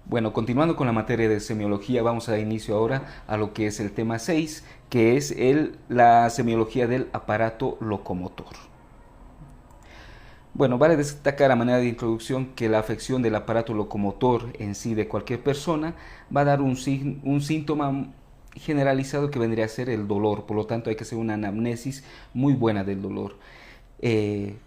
Bueno, continuando con la materia de semiología, vamos a dar inicio ahora a lo que es el tema 6, que es la semiología del aparato locomotor. Bueno, vale destacar a manera de introducción que la afección del aparato locomotor en sí de cualquier persona va a dar un síntoma generalizado que vendría a ser el dolor, por lo tanto hay que hacer una anamnesis muy buena del dolor. Eh,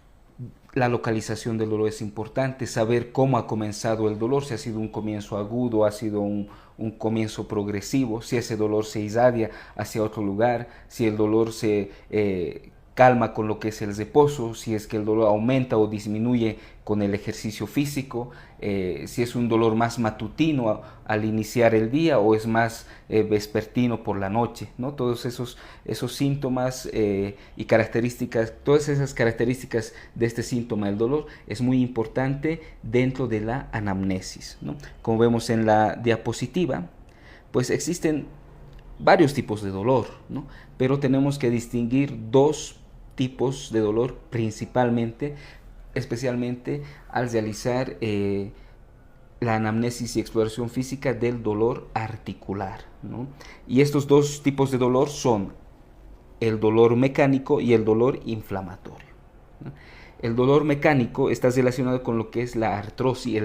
la localización del dolor es importante, saber cómo ha comenzado el dolor, si ha sido un comienzo agudo, ha sido un comienzo progresivo, si ese dolor se irradia hacia otro lugar, si el dolor se calma con lo que es el reposo, si es que el dolor aumenta o disminuye con el ejercicio físico, si es un dolor más matutino al iniciar el día o es más vespertino por la noche, ¿no? Todos esos síntomas y características, todas esas características de este síntoma del dolor es muy importante dentro de la anamnesis, ¿no? Como vemos en la diapositiva, pues existen varios tipos de dolor, ¿no? Pero tenemos que distinguir dos tipos de dolor principalmente, especialmente al realizar la anamnesis y exploración física del dolor articular, ¿no? Y estos dos tipos de dolor son el dolor mecánico y el dolor inflamatorio, ¿no? El dolor mecánico está relacionado con lo que es la artrosis,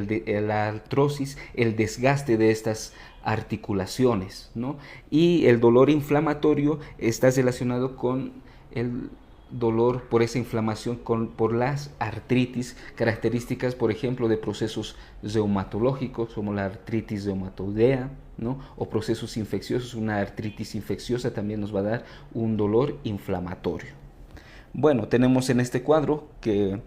el desgaste de estas articulaciones, ¿no? Y el dolor inflamatorio está relacionado con el dolor por esa inflamación, por las artritis, características, por ejemplo, de procesos reumatológicos, como la artritis reumatoidea, ¿no? O procesos infecciosos. Una artritis infecciosa también nos va a dar un dolor inflamatorio. Bueno, tenemos en este cuadro que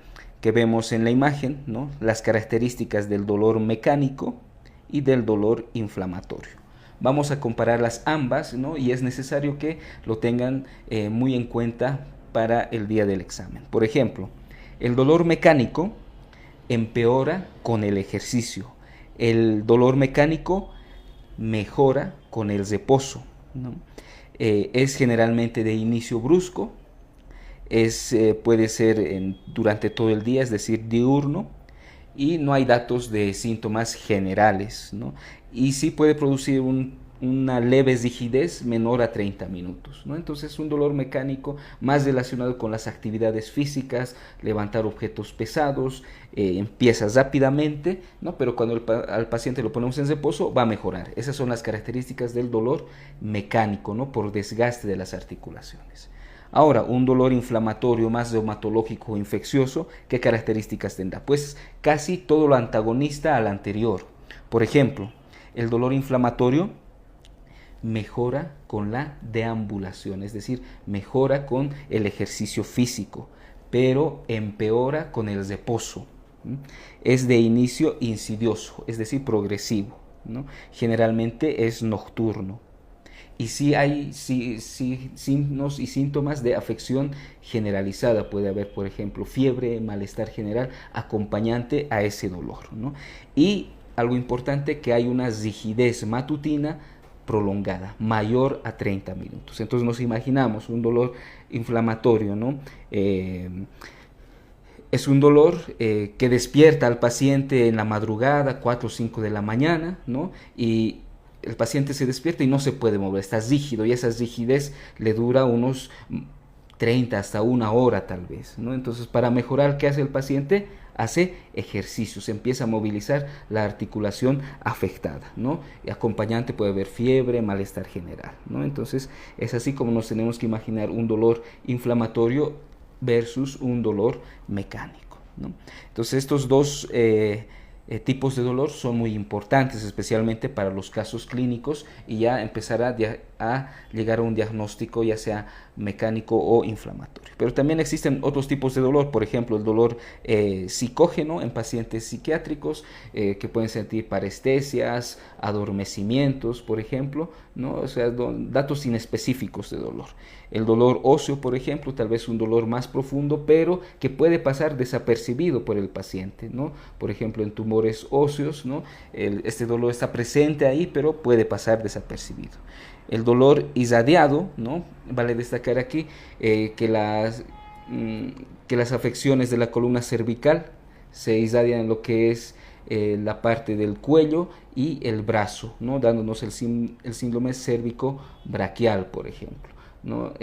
vemos en la imagen, ¿no?, las características del dolor mecánico y del dolor inflamatorio. Vamos a compararlas ambas, ¿no?, y es necesario que lo tengan muy en cuenta para el día del examen. Por ejemplo, el dolor mecánico empeora con el ejercicio. El dolor mecánico mejora con el reposo, ¿no? Es generalmente de inicio brusco, puede ser durante todo el día, es decir, diurno, y no hay datos de síntomas generales, ¿no? Y sí puede producir una leve rigidez menor a 30 minutos, ¿no? Entonces un dolor mecánico más relacionado con las actividades físicas, levantar objetos pesados, empieza rápidamente, ¿no? Pero cuando al paciente lo ponemos en reposo va a mejorar. Esas son las características del dolor mecánico, ¿no?, por desgaste de las articulaciones. Ahora, un dolor inflamatorio más reumatológico o infeccioso, ¿qué características tendrá? Pues casi todo lo antagonista al anterior. Por ejemplo, el dolor inflamatorio mejora con la deambulación, es decir, mejora con el ejercicio físico, pero empeora con el reposo. Es de inicio insidioso, es decir, progresivo, ¿no? Generalmente es nocturno. Y sí hay signos y síntomas de afección generalizada. Puede haber, por ejemplo, fiebre, malestar general, acompañante a ese dolor, ¿no? Y algo importante, que hay una rigidez matutina prolongada, mayor a 30 minutos. Entonces nos imaginamos un dolor inflamatorio, ¿no? Es un dolor que despierta al paciente en la madrugada, 4 o 5 de la mañana, ¿no? Y el paciente se despierta y no se puede mover, está rígido, y esa rigidez le dura unos 30 hasta una hora tal vez, ¿no? Entonces, para mejorar, ¿qué hace el paciente? Hace ejercicios, empieza a movilizar la articulación afectada, ¿no? Y acompañante puede haber fiebre, malestar general, ¿no? Entonces, es así como nos tenemos que imaginar un dolor inflamatorio versus un dolor mecánico, ¿no? Entonces, estos dos tipos de dolor son muy importantes, especialmente para los casos clínicos, y ya empezar a llegar a un diagnóstico ya sea mecánico o inflamatorio. Pero también existen otros tipos de dolor, por ejemplo el dolor psicógeno en pacientes psiquiátricos, que pueden sentir parestesias, adormecimientos, por ejemplo, ¿no? O sea, datos inespecíficos de dolor. El dolor óseo, por ejemplo, tal vez un dolor más profundo, pero que puede pasar desapercibido por el paciente, ¿no? Por ejemplo, en tumores óseos, ¿no? Este dolor está presente ahí, pero puede pasar desapercibido. El dolor irradiado, ¿no? Vale destacar aquí que las afecciones de la columna cervical se irradian en lo que es la parte del cuello y el brazo, ¿no? Dándonos el síndrome cérvico-braquial, por ejemplo, ¿no?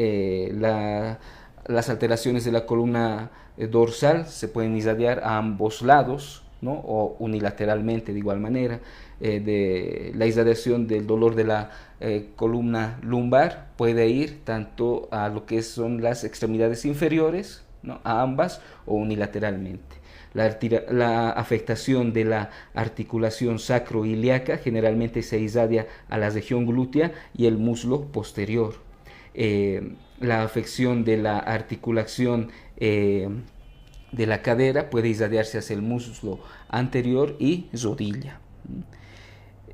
Las alteraciones de la columna dorsal se pueden irradiar a ambos lados, ¿no? O unilateralmente de igual manera. De la irradiación del dolor de la columna lumbar puede ir tanto a lo que son las extremidades inferiores, ¿no? A ambas, o unilateralmente. La afectación de la articulación sacroiliaca generalmente se irradia a la región glútea y el muslo posterior. La afección de la articulación de la cadera puede irradiarse hacia el muslo anterior y rodilla.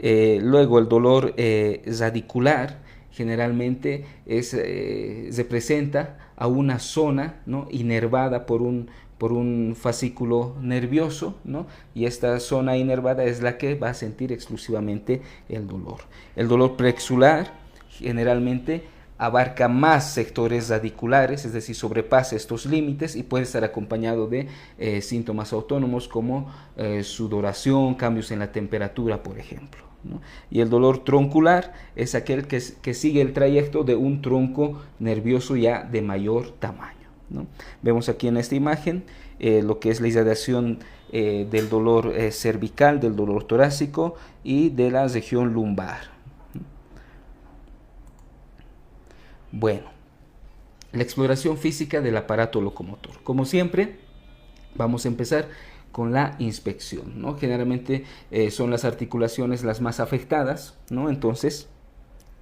Luego el dolor radicular generalmente representa a una zona, ¿no? Inervada por un fascículo nervioso, ¿no? Y esta zona inervada es la que va a sentir exclusivamente el dolor. El dolor prexular generalmente abarca más sectores radiculares, es decir, sobrepasa estos límites y puede estar acompañado de síntomas autónomos como sudoración, cambios en la temperatura, por ejemplo, ¿no? Y el dolor troncular es aquel que sigue el trayecto de un tronco nervioso ya de mayor tamaño, ¿no? Vemos aquí en esta imagen lo que es la irradiación del dolor cervical, del dolor torácico y de la región lumbar. Bueno, la exploración física del aparato locomotor. Como siempre, vamos a empezar con la inspección, ¿no? Generalmente son las articulaciones las más afectadas, ¿no? Entonces,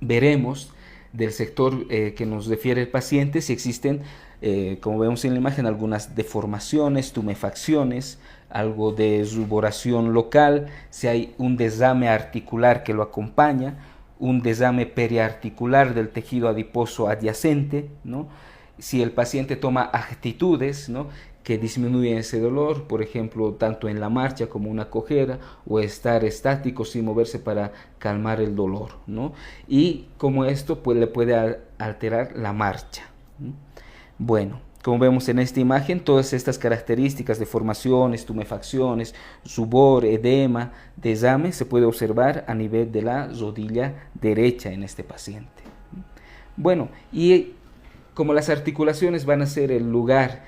veremos del sector que nos refiere el paciente si existen, como vemos en la imagen, algunas deformaciones, tumefacciones, algo de ruboración local, si hay un desame articular que lo acompaña, un desame periarticular del tejido adiposo adyacente, ¿no? Si el paciente toma actitudes, ¿no?, que disminuyen ese dolor, por ejemplo, tanto en la marcha como una cojera, o estar estático sin moverse para calmar el dolor, ¿no? Y como esto pues, le puede alterar la marcha, ¿no? Bueno, como vemos en esta imagen, todas estas características de deformaciones, tumefacciones, rubor, edema, desame, se puede observar a nivel de la rodilla derecha en este paciente. Bueno, y como las articulaciones van a ser el lugar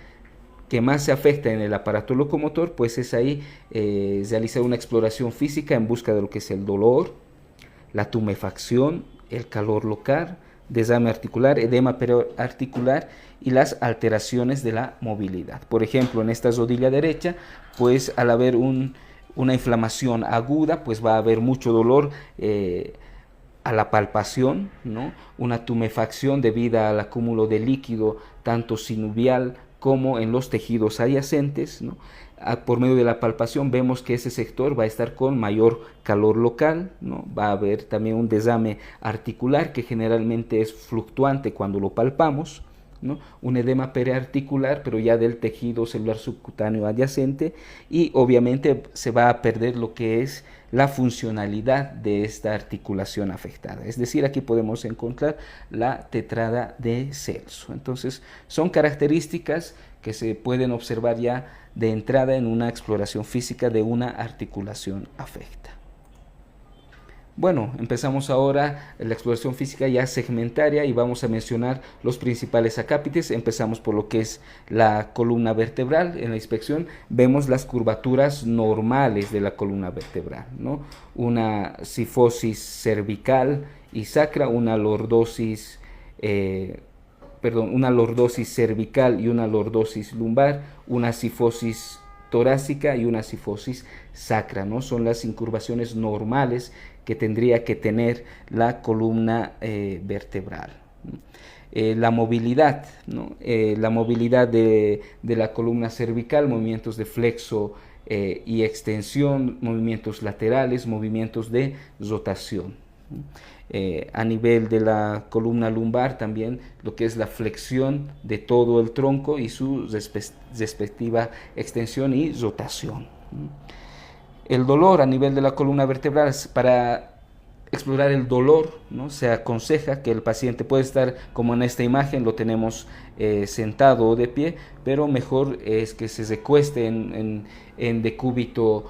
que más se afecta en el aparato locomotor, pues es ahí realizar una exploración física en busca de lo que es el dolor, la tumefacción, el calor local, desame articular, edema periarticular y las alteraciones de la movilidad. Por ejemplo, en esta rodilla derecha, pues al haber una inflamación aguda, pues va a haber mucho dolor a la palpación, ¿no? Una tumefacción debido al acúmulo de líquido tanto sinovial como en los tejidos adyacentes, ¿no? Por medio de la palpación vemos que ese sector va a estar con mayor calor local, ¿no? Va a haber también un desame articular que generalmente es fluctuante cuando lo palpamos, ¿no? Un edema periarticular, pero ya del tejido celular subcutáneo adyacente, y obviamente se va a perder lo que es la funcionalidad de esta articulación afectada. Es decir, aquí podemos encontrar la tetrada de Celso. Entonces, son características que se pueden observar ya de entrada en una exploración física de una articulación afecta. Bueno, empezamos ahora la exploración física ya segmentaria y vamos a mencionar los principales acápites. Empezamos por lo que es la columna vertebral. En la inspección vemos las curvaturas normales de la columna vertebral, ¿no? Una cifosis cervical y sacra, una lordosis cervical y una lordosis lumbar, una cifosis torácica y una cifosis sacra, ¿no? Son las incurvaciones normales que tendría que tener la columna vertebral. La movilidad, ¿no? La movilidad de la columna cervical, movimientos de flexo y extensión, movimientos laterales, movimientos de rotación. A nivel de la columna lumbar también lo que es la flexión de todo el tronco y su respectiva extensión y rotación. El dolor a nivel de la columna vertebral, para explorar el dolor, ¿no? Se aconseja que el paciente puede estar, como en esta imagen, lo tenemos sentado o de pie, pero mejor es que se recueste en decúbito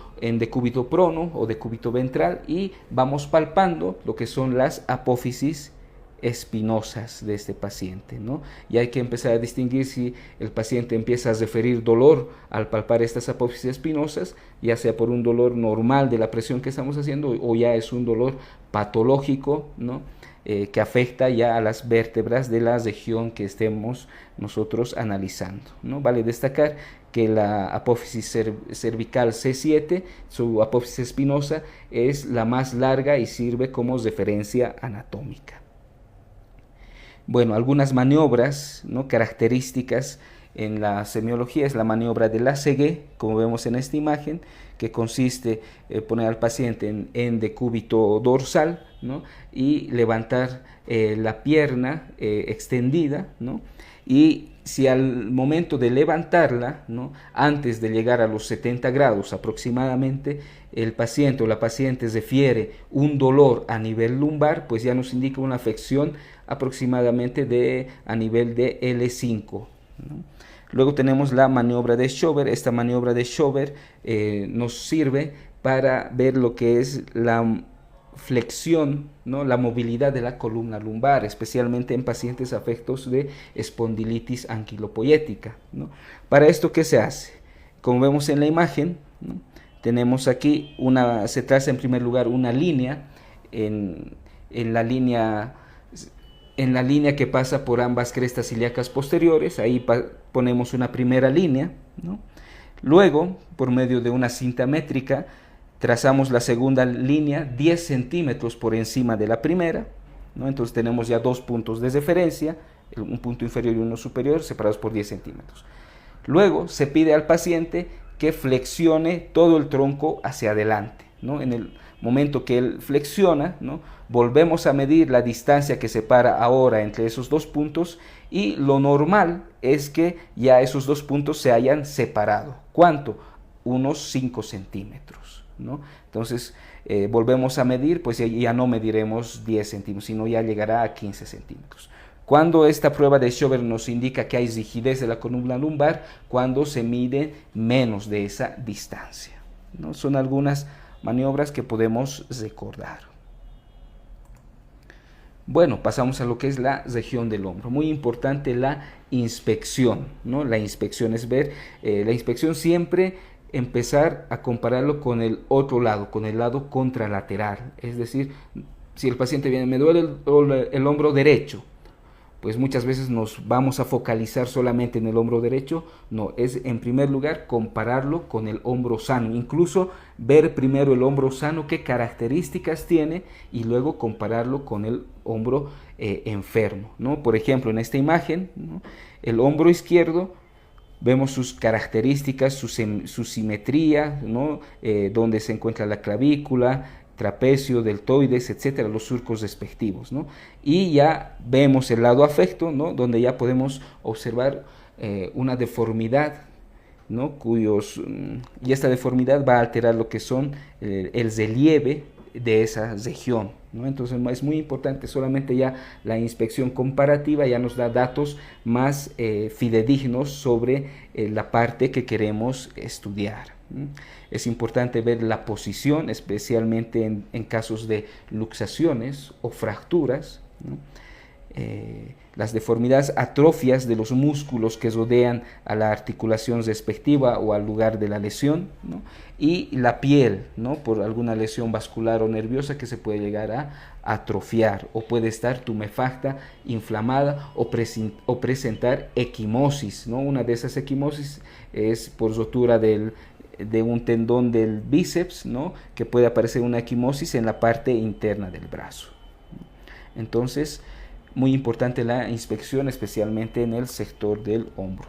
prono o decúbito ventral, y vamos palpando lo que son las apófisis espinosas de este paciente, ¿no? Y hay que empezar a distinguir si el paciente empieza a referir dolor al palpar estas apófisis espinosas, ya sea por un dolor normal de la presión que estamos haciendo, o ya es un dolor patológico, ¿no? Que afecta ya a las vértebras de la región que estemos nosotros analizando, ¿no? Vale destacar que la apófisis cervical C7, su apófisis espinosa, es la más larga y sirve como referencia anatómica. Bueno, algunas maniobras, ¿no?, características en la semiología es la maniobra de Lasseguet, como vemos en esta imagen, que consiste en poner al paciente en decúbito dorsal, ¿no?, y levantar la pierna extendida, ¿no?, y si al momento de levantarla, ¿no?, antes de llegar a los 70 grados aproximadamente, el paciente o la paciente refiere un dolor a nivel lumbar, pues ya nos indica una afección aproximadamente a nivel de L5, ¿no? Luego tenemos la maniobra de Schober. Esta maniobra de Schober nos sirve para ver lo que es la flexión, ¿no?, la movilidad de la columna lumbar, especialmente en pacientes afectos de espondilitis anquilopoyética, ¿no? Para esto, ¿qué se hace? Como vemos en la imagen, ¿no?, tenemos aquí se traza en primer lugar una línea en la línea que pasa por ambas crestas ilíacas posteriores. Ahí ponemos una primera línea, ¿no? Luego, por medio de una cinta métrica, trazamos la segunda línea 10 centímetros por encima de la primera, ¿no? Entonces tenemos ya dos puntos de referencia, un punto inferior y uno superior, separados por 10 centímetros. Luego se pide al paciente que flexione todo el tronco hacia adelante, ¿no? En el momento que él flexiona, ¿no?, volvemos a medir la distancia que separa ahora entre esos dos puntos, y lo normal es que ya esos dos puntos se hayan separado. ¿Cuánto? Unos 5 centímetros, ¿no? Entonces volvemos a medir, pues ya no mediremos 10 centímetros, sino ya llegará a 15 centímetros. Cuando esta prueba de Schober nos indica que hay rigidez de la columna lumbar, cuando se mide menos de esa distancia, ¿no? Son algunas maniobras que podemos recordar. Bueno, pasamos a lo que es la región del hombro. Muy importante la inspección, ¿no? La inspección es ver, la inspección siempre empezar a compararlo con el otro lado, con el lado contralateral. Es decir, si el paciente viene, me duele el hombro derecho, pues muchas veces nos vamos a focalizar solamente en el hombro derecho. No, es en primer lugar compararlo con el hombro sano, incluso ver primero el hombro sano, qué características tiene, y luego compararlo con el hombro enfermo, ¿no? Por ejemplo, en esta imagen, ¿no?, el hombro izquierdo, vemos sus características, su simetría, ¿no?, donde se encuentra la clavícula, trapecio, deltoides, etcétera, los surcos respectivos, ¿no? Y ya vemos el lado afecto, ¿no?, donde ya podemos observar una deformidad, ¿no?, y esta deformidad va a alterar lo que son el relieve de esa región, ¿no? Entonces es muy importante, solamente ya la inspección comparativa ya nos da datos más fidedignos sobre la parte que queremos estudiar. Es importante ver la posición, especialmente en casos de luxaciones o fracturas, ¿no? Las deformidades, atrofias de los músculos que rodean a la articulación respectiva o al lugar de la lesión, ¿no? Y la piel, ¿no?, por alguna lesión vascular o nerviosa que se puede llegar a atrofiar, o puede estar tumefacta, inflamada, o presentar equimosis, ¿no? Una de esas equimosis es por rotura de un tendón del bíceps, ¿no?, que puede aparecer una equimosis en la parte interna del brazo. Entonces, muy importante la inspección, especialmente en el sector del hombro.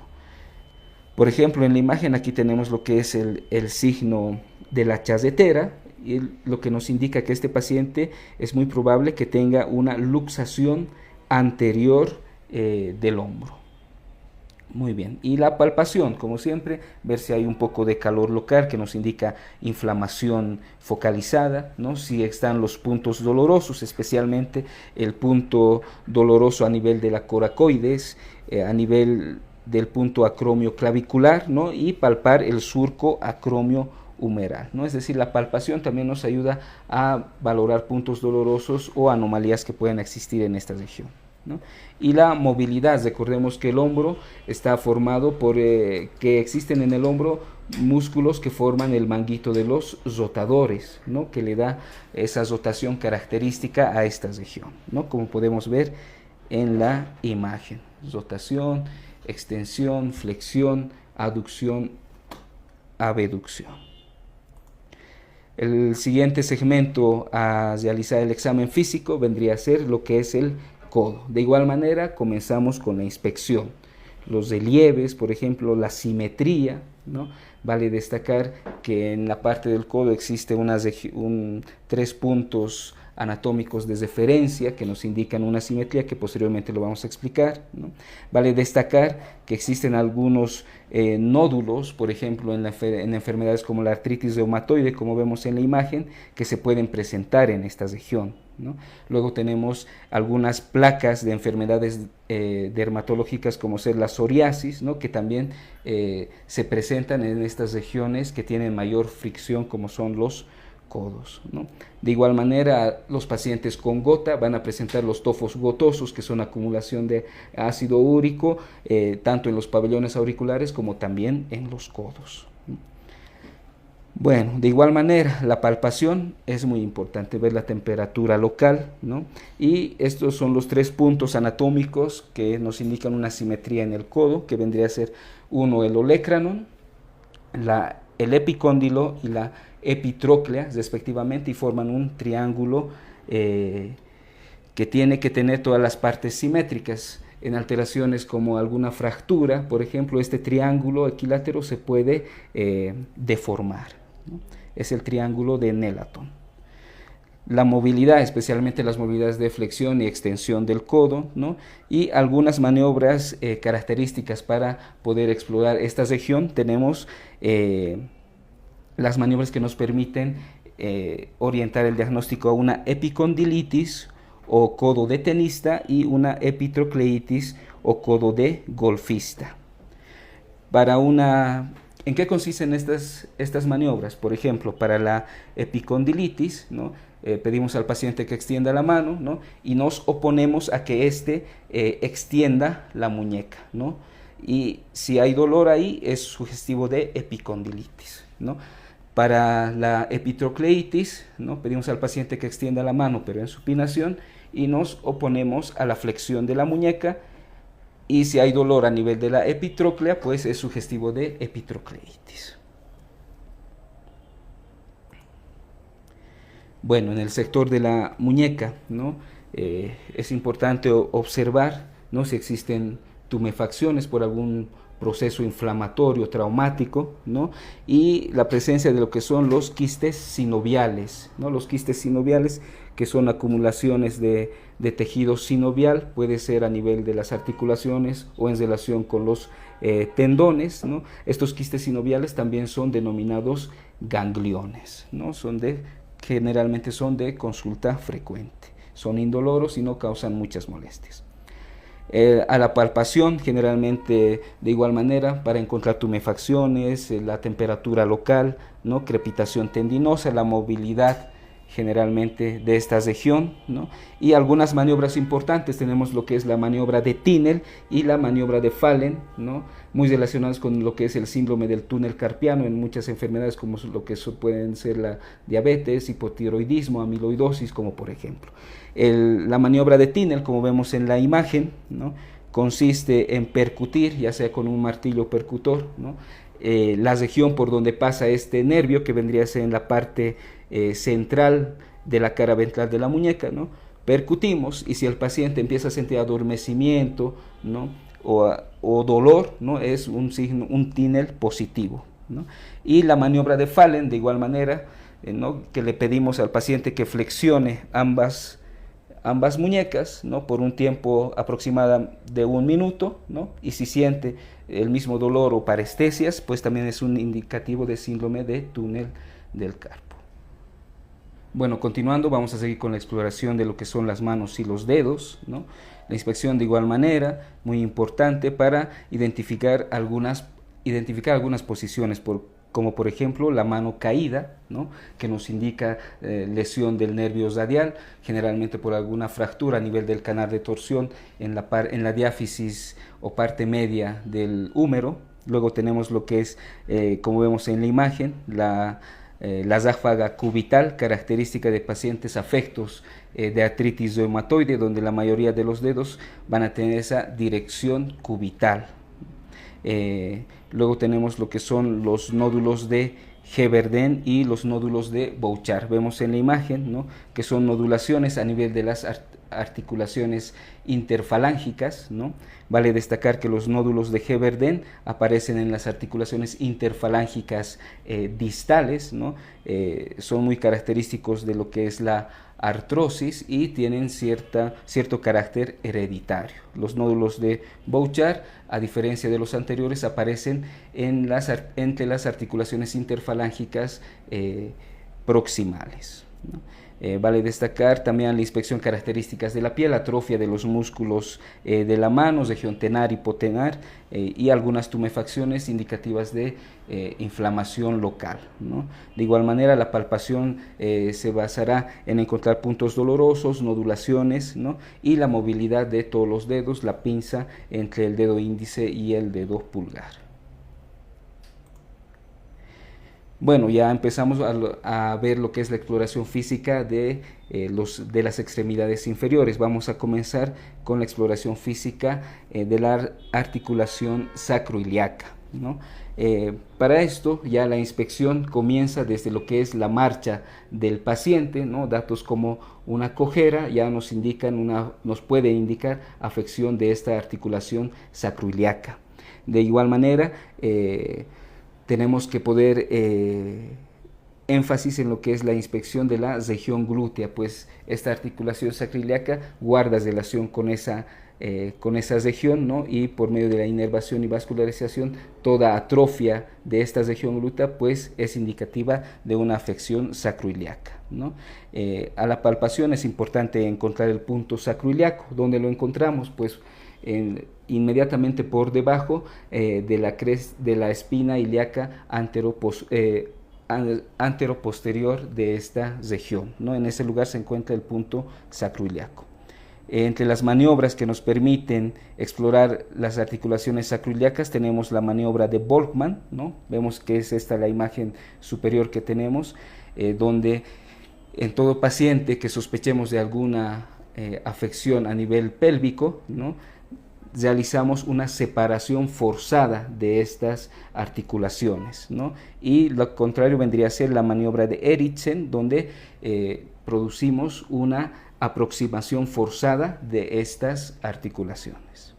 Por ejemplo, en la imagen aquí tenemos lo que es el signo de la charretera, y lo que nos indica que este paciente es muy probable que tenga una luxación anterior del hombro. Muy bien. Y la palpación, como siempre, ver si hay un poco de calor local que nos indica inflamación focalizada, ¿no? Si están los puntos dolorosos, especialmente el punto doloroso a nivel de la coracoides, a nivel del punto acromio clavicular, ¿no? Y palpar el surco acromio humeral, ¿no? Es decir, la palpación también nos ayuda a valorar puntos dolorosos o anomalías que puedan existir en esta región, ¿no? Y la movilidad, recordemos que el hombro está formado por que existen en el hombro músculos que forman el manguito de los rotadores, ¿no? Que le da esa rotación característica a esta región, ¿no? Como podemos ver en la imagen: rotación, extensión, flexión, aducción, abducción. El siguiente segmento a realizar el examen físico vendría a ser lo que es el codo. De igual manera, comenzamos con la inspección. Los relieves, por ejemplo, la simetría, ¿no? Vale destacar que en la parte del codo existe tres puntos anatómicos de referencia que nos indican una simetría que posteriormente lo vamos a explicar, ¿no? Vale destacar que existen algunos nódulos, por ejemplo, en enfermedades como la artritis reumatoide, como vemos en la imagen, que se pueden presentar en esta región, ¿no? Luego tenemos algunas placas de enfermedades dermatológicas como ser la psoriasis, ¿no? Que también se presentan en estas regiones que tienen mayor fricción, como son los codos, ¿no? De igual manera, los pacientes con gota van a presentar los tofos gotosos, que son acumulación de ácido úrico, tanto en los pabellones auriculares como también en los codos. Bueno, de igual manera, la palpación es muy importante, ver la temperatura local, ¿no? Y estos son los tres puntos anatómicos que nos indican una simetría en el codo, que vendría a ser uno, el olecranon, el epicóndilo y la epitróclea, respectivamente, y forman un triángulo que tiene que tener todas las partes simétricas. En alteraciones como alguna fractura, por ejemplo, este triángulo equilátero se puede deformar, ¿no? Es el triángulo de Nelaton. La movilidad, especialmente las movilidades de flexión y extensión del codo, ¿no? Y algunas maniobras características para poder explorar esta región. Tenemos las maniobras que nos permiten orientar el diagnóstico a una epicondilitis o codo de tenista y una epitrocleitis o codo de golfista. ¿En qué consisten estas maniobras? Por ejemplo, para la epicondilitis, ¿no? Pedimos al paciente que extienda la mano, ¿no? Y nos oponemos a que éste extienda la muñeca, ¿no? Y si hay dolor ahí, es sugestivo de epicondilitis, ¿no? Para la epitrocleitis, ¿no? Pedimos al paciente que extienda la mano, pero en supinación, y nos oponemos a la flexión de la muñeca. Y si hay dolor a nivel de la epitróclea, pues es sugestivo de epitrocleitis. Bueno, en el sector de la muñeca, ¿no? Es importante observar, ¿no? Si existen tumefacciones por algún proceso inflamatorio, traumático, ¿no? Y la presencia de lo que son los quistes sinoviales, ¿no? Los quistes sinoviales, que son acumulaciones de tejido sinovial, puede ser a nivel de las articulaciones o en relación con los tendones, ¿no? Estos quistes sinoviales también son denominados gangliones, ¿no? Generalmente son de consulta frecuente, son indoloros y no causan muchas molestias. A la palpación, generalmente de igual manera, para encontrar tumefacciones, la temperatura local, ¿no? Crepitación tendinosa, la movilidad generalmente de esta región, ¿no? Y algunas maniobras importantes. Tenemos lo que es la maniobra de Tinel y la maniobra de Fallen, ¿no? Muy relacionadas con lo que es el síndrome del túnel carpiano en muchas enfermedades, como lo que pueden ser la diabetes, hipotiroidismo, amiloidosis, como por ejemplo. La maniobra de Tinel, como vemos en la imagen, ¿no? Consiste en percutir, ya sea con un martillo percutor, ¿no? La región por donde pasa este nervio, que vendría a ser en la parte central de la cara ventral de la muñeca, ¿no? Percutimos, y si el paciente empieza a sentir adormecimiento, ¿no? o dolor, ¿no? Es un signo, un Tinel positivo, ¿no? Y la maniobra de Fallen, de igual manera, ¿no? Que le pedimos al paciente que flexione ambas muñecas, ¿no? Por un tiempo aproximado de 1 minuto, ¿no? Y si siente el mismo dolor o parestesias, pues también es un indicativo de síndrome de túnel del carpo. Bueno, continuando, vamos a seguir con la exploración de lo que son las manos y los dedos, ¿no? La inspección de igual manera, muy importante para identificar algunas posiciones, como por ejemplo la mano caída, ¿no? Que nos indica lesión del nervio radial, generalmente por alguna fractura a nivel del canal de torsión en la diáfisis o parte media del húmero. Luego tenemos lo que es, como vemos en la imagen, la ráfaga cubital, característica de pacientes afectos de artritis reumatoide, donde la mayoría de los dedos van a tener esa dirección cubital. Luego tenemos lo que son los nódulos de Heberden y los nódulos de Bouchard. Vemos en la imagen, ¿no?, que son nodulaciones a nivel de las articulaciones interfalángicas, ¿no? Vale destacar que los nódulos de Heberden aparecen en las articulaciones interfalángicas distales, ¿no? Son muy característicos de lo que es la artrosis y tienen cierto carácter hereditario. Los nódulos de Bouchard, a diferencia de los anteriores, aparecen entre las articulaciones interfalángicas proximales, ¿no? Vale destacar también la inspección características de la piel, atrofia de los músculos de la mano, región tenar y potenar, y algunas tumefacciones indicativas de inflamación local, ¿no? De igual manera, la palpación se basará en encontrar puntos dolorosos, nodulaciones, ¿no?, y la movilidad de todos los dedos, la pinza entre el dedo índice y el dedo pulgar. Bueno, ya empezamos a ver lo que es la exploración física de las extremidades inferiores. Vamos a comenzar con la exploración física de la articulación sacroiliaca, ¿no? Para esto ya la inspección comienza desde lo que es la marcha del paciente, ¿no? Datos como una cojera ya nos puede indicar afección de esta articulación sacroiliaca. De igual manera, tenemos que poner énfasis en lo que es la inspección de la región glútea, pues esta articulación sacroiliaca guarda relación con esa región, ¿no? Y por medio de la inervación y vascularización, toda atrofia de esta región glútea pues es indicativa de una afección sacroiliaca, ¿no? A la palpación es importante encontrar el punto sacroiliaco. ¿Dónde lo encontramos? Pues inmediatamente por debajo de la espina ilíaca anteroposterior de esta región, ¿no? En ese lugar se encuentra el punto sacroiliaco. Entre las maniobras que nos permiten explorar las articulaciones sacroiliacas tenemos la maniobra de Volkmann, ¿no? Vemos que es esta la imagen superior que tenemos, donde en todo paciente que sospechemos de alguna afección a nivel pélvico, ¿no?, realizamos una separación forzada de estas articulaciones, ¿no? Y lo contrario vendría a ser la maniobra de Erichsen, donde producimos una aproximación forzada de estas articulaciones.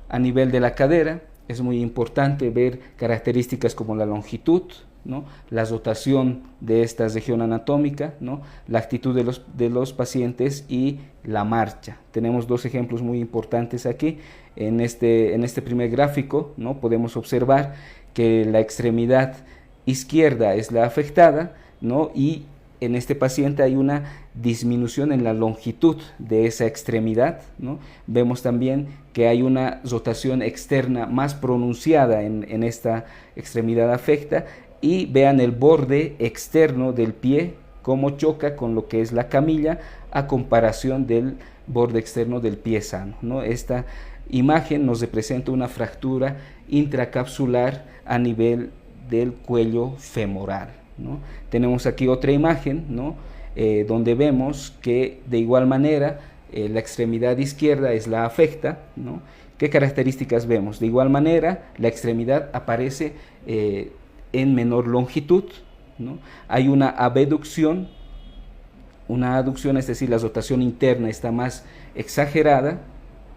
A nivel de la cadera es muy importante ver características como la longitud, ¿no?, la rotación de esta región anatómica, ¿no?, la actitud de los pacientes y la marcha. Tenemos dos ejemplos muy importantes aquí. En este primer gráfico, ¿no?, podemos observar que la extremidad izquierda es la afectada, ¿no?, y en este paciente hay una disminución en la longitud de esa extremidad, ¿no? Vemos también que hay una rotación externa más pronunciada en esta extremidad afecta, y vean el borde externo del pie cómo choca con lo que es la camilla a comparación del borde externo del pie sano, ¿no? Esta imagen nos representa una fractura intracapsular a nivel del cuello femoral, ¿no? Tenemos aquí otra imagen, ¿no?, donde vemos que de igual manera la extremidad izquierda es la afecta, ¿no? ¿Qué características vemos? De igual manera la extremidad aparece en menor longitud, ¿no? Hay una aducción, es decir, la rotación interna está más exagerada,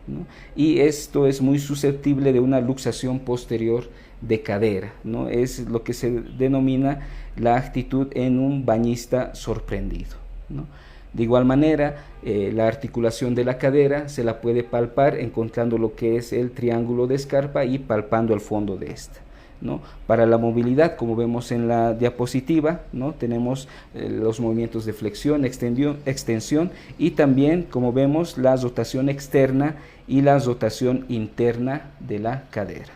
¿no?, y esto es muy susceptible de una luxación posterior de cadera, ¿no? Es lo que se denomina la actitud en un bañista sorprendido, ¿no? De igual manera, la articulación de la cadera se la puede palpar encontrando lo que es el triángulo de Scarpa y palpando el fondo de esta, ¿no? Para la movilidad, como vemos en la diapositiva, ¿no? Tenemos los movimientos de flexión, extensión y también, como vemos, la rotación externa y la rotación interna de la cadera.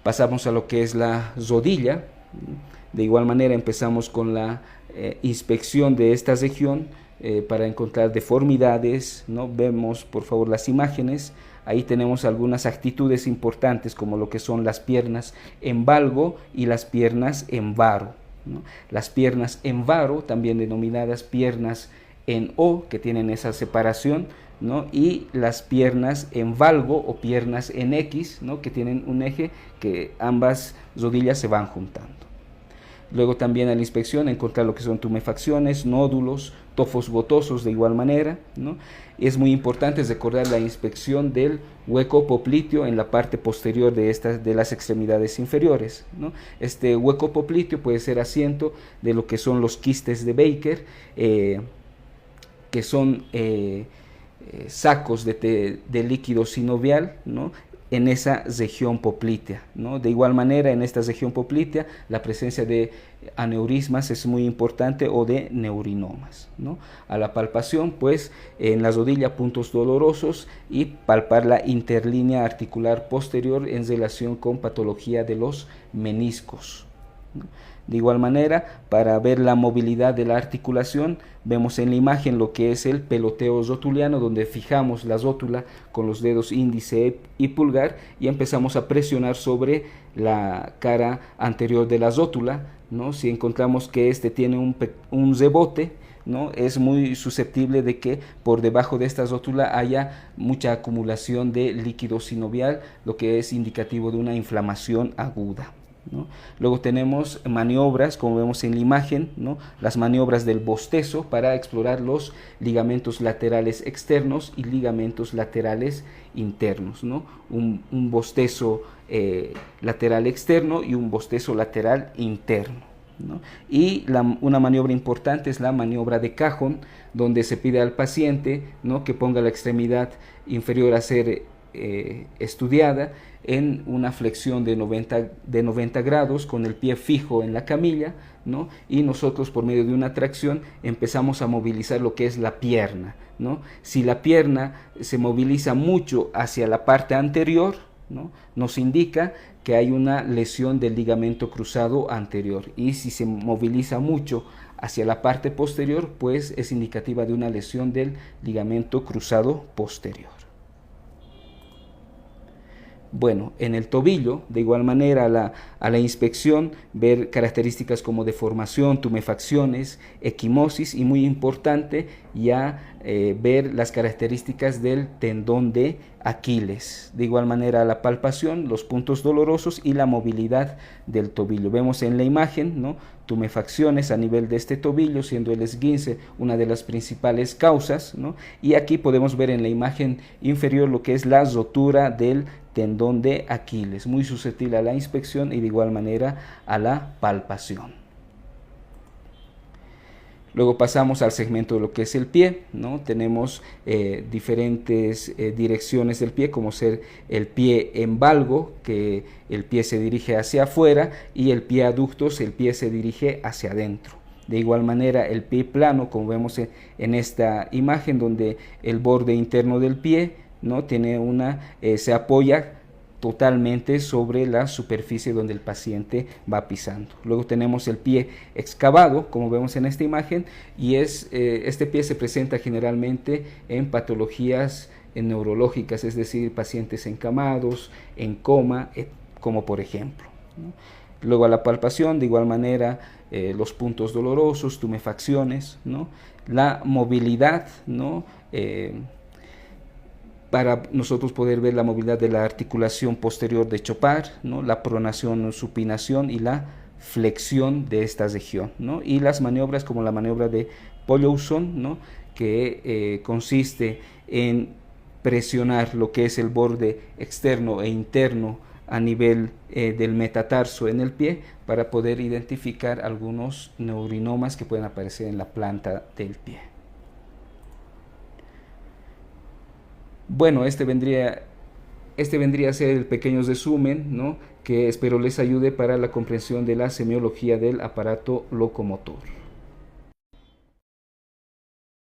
Pasamos a lo que es la rodilla. De igual manera empezamos con la inspección de esta región para encontrar deformidades, ¿no? Vemos por favor las imágenes. Ahí tenemos algunas actitudes importantes como lo que son las piernas en valgo y las piernas en varo, ¿no? Las piernas en varo, también denominadas piernas en O, que tienen esa separación, ¿no? Y las piernas en valgo o piernas en X, ¿no? Que tienen un eje que ambas rodillas se van juntando. Luego también a la inspección encontrar lo que son tumefacciones, nódulos, tofos gotosos de igual manera, ¿no? Es muy importante recordar la inspección del hueco popliteo en la parte posterior de las extremidades inferiores, ¿no? Este hueco popliteo puede ser asiento de lo que son los quistes de Baker, que son sacos de líquido sinovial, ¿no? En esa región poplitea, ¿no? De igual manera, en esta región poplitea, la presencia de aneurismas es muy importante o de neurinomas, ¿no? A la palpación, pues, en la rodilla puntos dolorosos y palpar la interlínea articular posterior en relación con patología de los meniscos, ¿no? De igual manera, para ver la movilidad de la articulación, vemos en la imagen lo que es el peloteo rotuliano, donde fijamos la rótula con los dedos índice y pulgar y empezamos a presionar sobre la cara anterior de la rótula, ¿no? Si encontramos que este tiene un rebote, ¿no? Es muy susceptible de que por debajo de esta rótula haya mucha acumulación de líquido sinovial, lo que es indicativo de una inflamación aguda, ¿no? Luego tenemos maniobras, como vemos en la imagen, ¿no? Las maniobras del bostezo para explorar los ligamentos laterales externos y ligamentos laterales internos, ¿no? Un bostezo lateral externo y un bostezo lateral interno, ¿no? Y una maniobra importante es la maniobra de cajón, donde se pide al paciente, ¿no? Que ponga la extremidad inferior a ser estudiada en una flexión de 90 grados con el pie fijo en la camilla, ¿no? Y nosotros por medio de una tracción empezamos a movilizar lo que es la pierna, ¿no? Si la pierna se moviliza mucho hacia la parte anterior, ¿no? Nos indica que hay una lesión del ligamento cruzado anterior, y si se moviliza mucho hacia la parte posterior, pues es indicativa de una lesión del ligamento cruzado posterior. Bueno, en el tobillo, de igual manera, a la inspección, ver características como deformación, tumefacciones, equimosis y muy importante ya ver las características del tendón de Aquiles. De igual manera, a la palpación, los puntos dolorosos y la movilidad del tobillo. Vemos en la imagen, ¿no? Tumefacciones a nivel de este tobillo, siendo el esguince una de las principales causas, ¿no? Y aquí podemos ver en la imagen inferior lo que es la rotura del tendón de Aquiles, muy susceptible a la inspección y de igual manera a la palpación. Luego pasamos al segmento de lo que es el pie, ¿no? Tenemos diferentes direcciones del pie, como ser el pie en valgo, que el pie se dirige hacia afuera, y el pie aductos, el pie se dirige hacia adentro. De igual manera, el pie plano, como vemos en esta imagen, donde el borde interno del pie, ¿no? Se apoya totalmente sobre la superficie donde el paciente va pisando. Luego tenemos el pie excavado, como vemos en esta imagen, y este pie se presenta generalmente en patologías neurológicas, es decir, pacientes encamados, en coma, como por ejemplo, ¿no? Luego a la palpación, de igual manera, los puntos dolorosos, tumefacciones, ¿no? La movilidad, ¿no? Para nosotros poder ver la movilidad de la articulación posterior de Chopard, ¿no? La pronación, supinación y la flexión de esta región, ¿no? Y las maniobras como la maniobra de Poulsen, ¿no? Que consiste en presionar lo que es el borde externo e interno a nivel del metatarso en el pie para poder identificar algunos neurinomas que pueden aparecer en la planta del pie. Bueno, este vendría a ser el pequeño resumen, ¿no?, que espero les ayude para la comprensión de la semiología del aparato locomotor.